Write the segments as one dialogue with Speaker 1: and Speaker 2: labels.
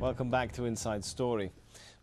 Speaker 1: Welcome back to Inside Story.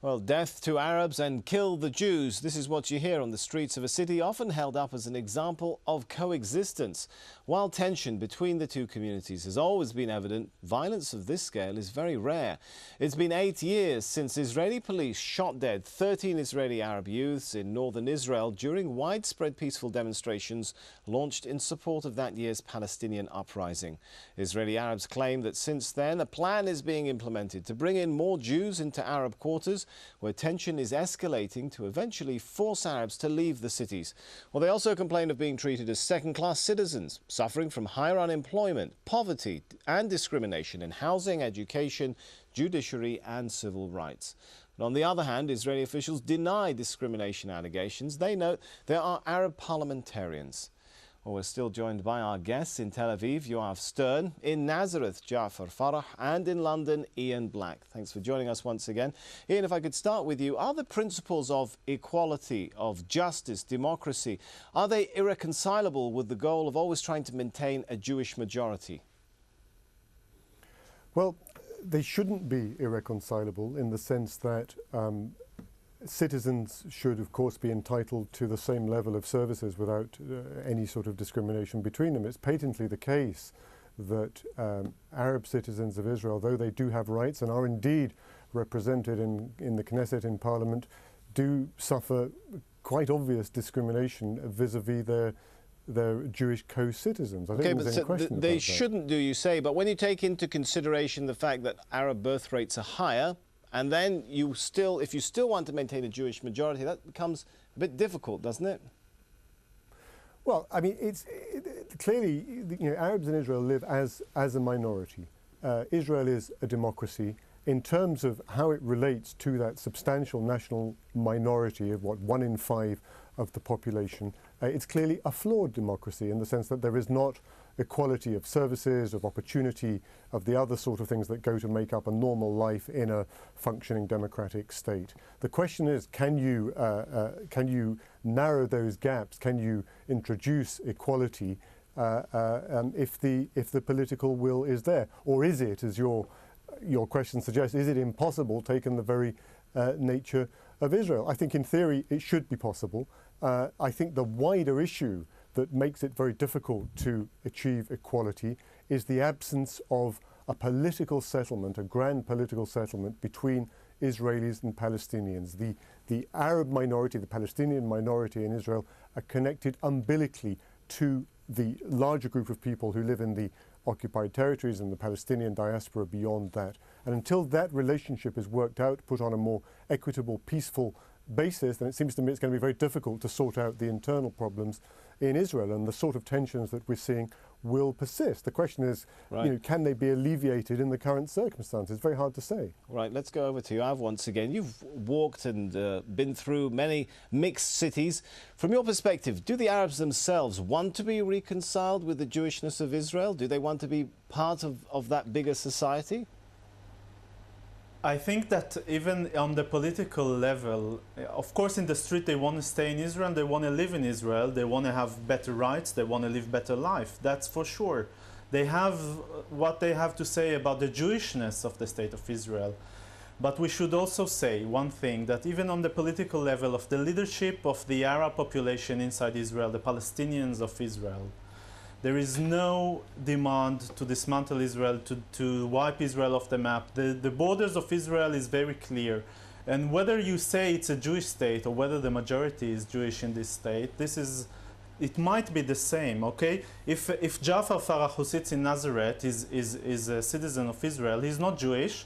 Speaker 1: Well, death to Arabs and kill the Jews. This is what you hear on the streets of a city often held up as an example of coexistence. While tension between the two communities has always been evident, violence of this scale is very rare. It's been 8 years since Israeli police shot dead 13 Israeli Arab youths in northern Israel during widespread peaceful demonstrations launched in support of that year's Palestinian uprising. Israeli Arabs claim that since then a plan is being implemented to bring in more Jews into Arab quarters, where tension is escalating to eventually force Arabs to leave the cities. Well, they also complain of being treated as second-class citizens, suffering from higher unemployment, poverty and discrimination in housing, education, judiciary and civil rights. But on the other hand, Israeli officials deny discrimination allegations. They note there are Arab parliamentarians. Well, we're still joined by our guests in Tel Aviv, Yoav Stern, in Nazareth, Jafar Farah, and in London, Ian Black. Thanks for joining us once again. Ian, if I could start with you, are the principles of equality, of justice, democracy, are they irreconcilable with the goal of always trying to maintain a Jewish majority?
Speaker 2: Well, they shouldn't be irreconcilable in the sense that citizens should, of course, be entitled to the same level of services without any sort of discrimination between them. It's patently the case that Arab citizens of Israel, though they do have rights and are indeed represented in the Knesset, in Parliament, do suffer quite obvious discrimination vis-à-vis their Jewish co-citizens. I think there's any question about that.
Speaker 1: They shouldn't, do you say? But when you take into consideration the fact that Arab birth rates are higher, and then if you still want to maintain a Jewish majority, that becomes a bit difficult, doesn't it?
Speaker 2: Well, I mean, clearly, Arabs in Israel live as a minority. Israel is a democracy. In terms of how it relates to that substantial national minority of 1 in 5 of the population, it's clearly a flawed democracy in the sense that there is not equality of services, of opportunity, of the other sort of things that go to make up a normal life in a functioning democratic state. The question is, can you narrow those gaps? Can you introduce equality if the political will is there? Or is it, as your question suggests, is it impossible, taken the very nature of Israel? I think in theory it should be possible. I think the wider issue that makes it very difficult to achieve equality is the absence of a political settlement, a grand political settlement between Israelis and Palestinians. The Arab minority, the Palestinian minority in Israel are connected umbilically to the larger group of people who live in the occupied territories and the Palestinian diaspora beyond that. And until that relationship is worked out, put on a more equitable, peaceful basis, then it seems to me it's going to be very difficult to sort out the internal problems in Israel, and the sort of tensions that we're seeing will persist. The question is,
Speaker 1: right,
Speaker 2: can they be alleviated in the current circumstances? Very hard to say.
Speaker 1: Right, let's go over to Yoav once again. You've walked and been through many mixed cities. From your perspective, do the Arabs themselves want to be reconciled with the Jewishness of Israel? Do they want to be part of that bigger society?
Speaker 3: I think that even on the political level, of course in the street they want to stay in Israel, they want to live in Israel, they want to have better rights, they want to live better life, that's for sure. They have what they have to say about the Jewishness of the state of Israel. But we should also say one thing, that even on the political level of the leadership of the Arab population inside Israel, the Palestinians of Israel, there is no demand to dismantle Israel, to wipe Israel off the map. The borders of Israel is very clear. And whether you say it's a Jewish state or whether the majority is Jewish in this state, it might be the same, okay? If Jafar Farah, who sits in Nazareth, is a citizen of Israel, he's not Jewish,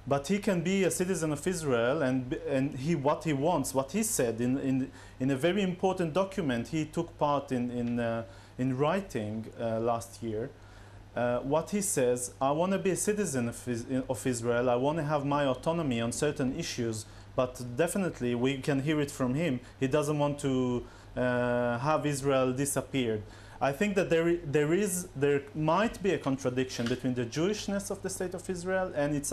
Speaker 3: but he can be a citizen of Israel, and what he wants, what he said in a very important document he took part in writing last year, what he says, I want to be a citizen of Israel, I want to have my autonomy on certain issues, but definitely we can hear it from him, he doesn't want to have Israel disappeared. I think that there might be a contradiction between the Jewishness of the state of Israel and its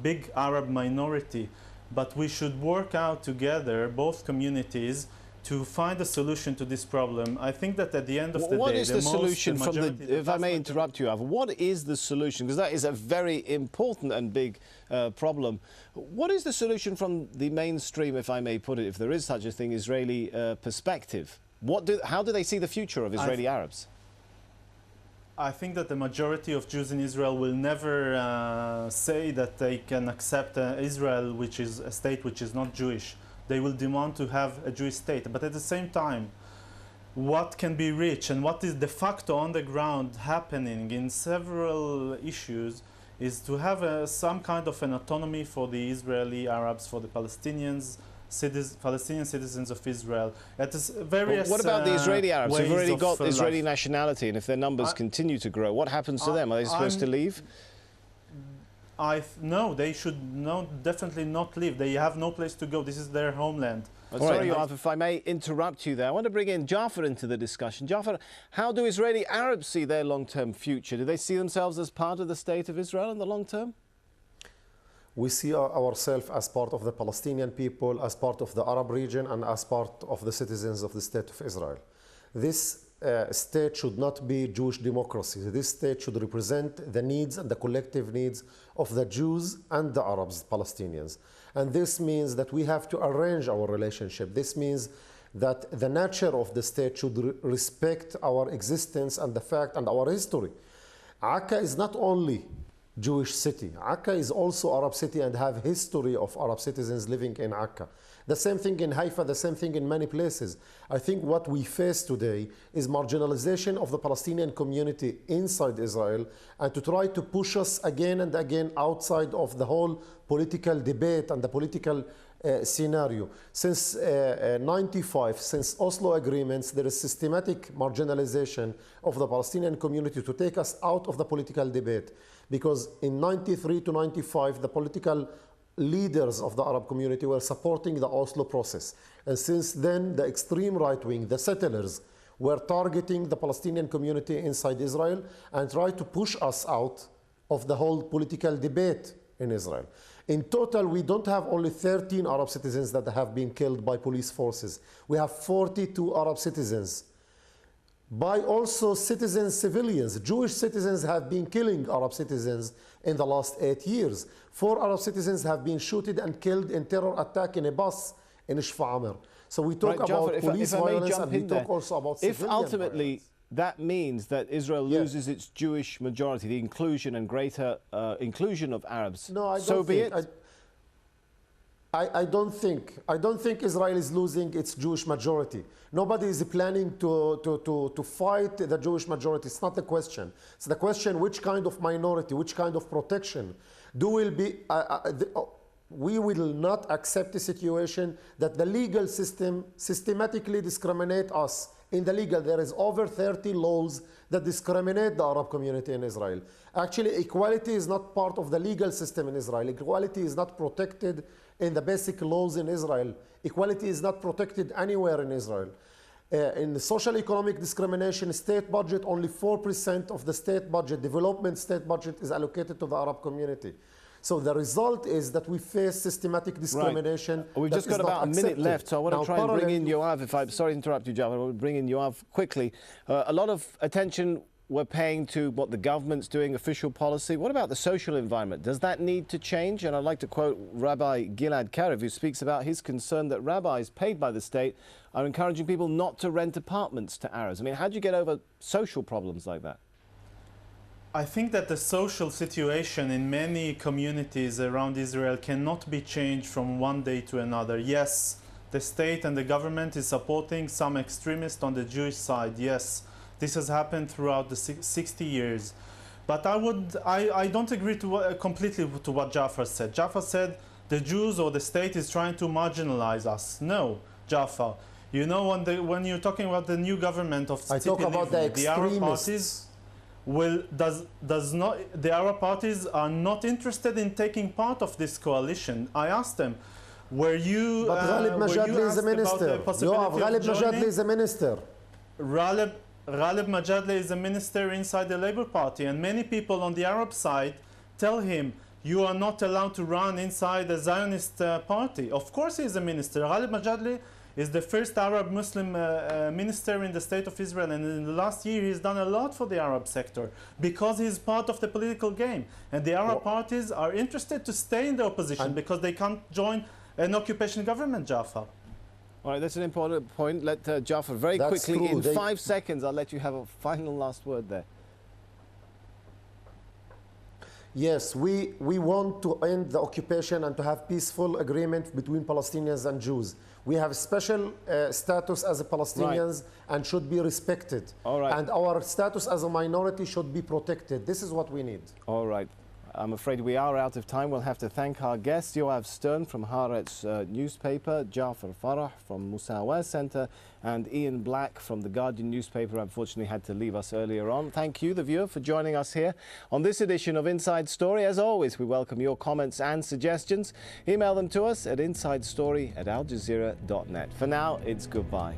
Speaker 3: big Arab minority, but we should work out together, both communities, to find a solution to this problem. I think that at the end of the
Speaker 1: what
Speaker 3: day,
Speaker 1: is the solution from the, if I may
Speaker 3: vast
Speaker 1: interrupt you, Ava, what is the solution? Because that is a very important and big problem. What is the solution from the mainstream, if I may put it, if there is such a thing, Israeli perspective? How do they see the future of Israeli Arabs?
Speaker 3: I think that the majority of Jews in Israel will never say that they can accept Israel, which is a state which is not Jewish. They will demand to have a Jewish state. But at the same time, what can be reached and what is de facto on the ground happening in several issues is to have some kind of an autonomy for the Israeli Arabs, for the Palestinians, Palestinian citizens of Israel. Various,
Speaker 1: what about the Israeli Arabs who've already got Israeli
Speaker 3: life.
Speaker 1: Nationality, and if their numbers continue to grow, what happens to them? Are they supposed to leave?
Speaker 3: No, they should definitely not leave. They have no place to go. This is their homeland.
Speaker 1: Sorry, Yoav, if I may interrupt you there. I want to bring in Jafar into the discussion. Jafar, how do Israeli Arabs see their long-term future? Do they see themselves as part of the state of Israel in the long term?
Speaker 4: We see ourselves as part of the Palestinian people, as part of the Arab region, and as part of the citizens of the State of Israel. This state should not be Jewish democracy. This state should represent the needs and the collective needs of the Jews and the Arabs, Palestinians. And this means that we have to arrange our relationship. This means that the nature of the state should respect our existence and the fact and our history. Acre is not only Jewish city. Acre is also Arab city and have history of Arab citizens living in Acre. The same thing in Haifa, the same thing in many places. I think what we face today is marginalization of the Palestinian community inside Israel and to try to push us again and again outside of the whole political debate and the political scenario. Since 95, since Oslo agreements, there is systematic marginalization of the Palestinian community to take us out of the political debate. Because in 93 to 95, the political leaders of the Arab community were supporting the Oslo process. And since then, the extreme right wing, the settlers, were targeting the Palestinian community inside Israel and tried to push us out of the whole political debate in Israel. In total, we don't have only 13 Arab citizens that have been killed by police forces. We have 42 Arab citizens. By also citizens, civilians. Jewish citizens have been killing Arab citizens in the last 8 years. 4 Arab citizens have been shot and killed in terror attack in a bus in Shfa'amer. So we talk about police violence and we talk also about civilian violence.
Speaker 1: If ultimately that means that Israel loses its Jewish majority, the inclusion and greater inclusion of Arabs, so be it.
Speaker 4: I don't think Israel is losing its Jewish majority. Nobody is planning to fight the Jewish majority. It's not the question. It's the question which kind of minority, which kind of protection. We will not accept a situation that the legal system systematically discriminate us. In the legal, there is over 30 laws that discriminate the Arab community in Israel. Actually, equality is not part of the legal system in Israel. Equality is not protected in the basic laws in Israel. Equality is not protected anywhere in Israel. In the social economic discrimination, state budget, only 4% of the state budget, development state budget, is allocated to the Arab community. So the result is that we face systematic discrimination.
Speaker 1: Right. We've just got about a minute left, so I want to try and bring in Yoav. If I'm sorry to interrupt you, Jafar, I want to bring in Yoav quickly. A lot of attention we're paying to what the government's doing, official policy. What about the social environment? Does that need to change? And I'd like to quote Rabbi Gilad Karev, who speaks about his concern that rabbis paid by the state are encouraging people not to rent apartments to Arabs. I mean, how do you get over social problems like that?
Speaker 3: I think that the social situation in many communities around Israel cannot be changed from one day to another. Yes, the state and the government is supporting some extremists on the Jewish side. Yes, this has happened throughout the 60 years. But I don't agree completely to what Jafar said. Jafar said the Jews or the state is trying to marginalize us. No, Jafar. You know, when you're talking about the new government of
Speaker 4: I talk about the
Speaker 3: Arab parties. The Arab parties are not interested in taking part of this coalition. I asked them, were you?
Speaker 4: But Ghalib Majadli is a minister. Ghalib Majadli is a minister.
Speaker 3: Ghalib Majadli is a minister inside the Labour Party, and many people on the Arab side tell him, you are not allowed to run inside the Zionist party. Of course he is a minister. Ghalib Majadli is the first Arab Muslim minister in the state of Israel, and in the last year he's done a lot for the Arab sector because he's part of the political game. And the Arab parties are interested to stay in the opposition because they can't join an occupation government, Jafar.
Speaker 1: All right, that's an important point. Let Jafar very quickly, in 5 seconds, I'll let you have a final last word there.
Speaker 4: Yes, we want to end the occupation and to have peaceful agreement between Palestinians and Jews. We have special status as a Palestinians and should be respected.
Speaker 1: All right.
Speaker 4: And our status as a minority should be protected. This is what we need.
Speaker 1: All right. I'm afraid we are out of time. We'll have to thank our guests, Yoav Stern from Haaretz newspaper, Jafar Farah from Musawah Center, and Ian Black from The Guardian newspaper, unfortunately had to leave us earlier on. Thank you, the viewer, for joining us here on this edition of Inside Story. As always, we welcome your comments and suggestions. Email them to us at insidestory@aljazeera.net. For now, it's goodbye.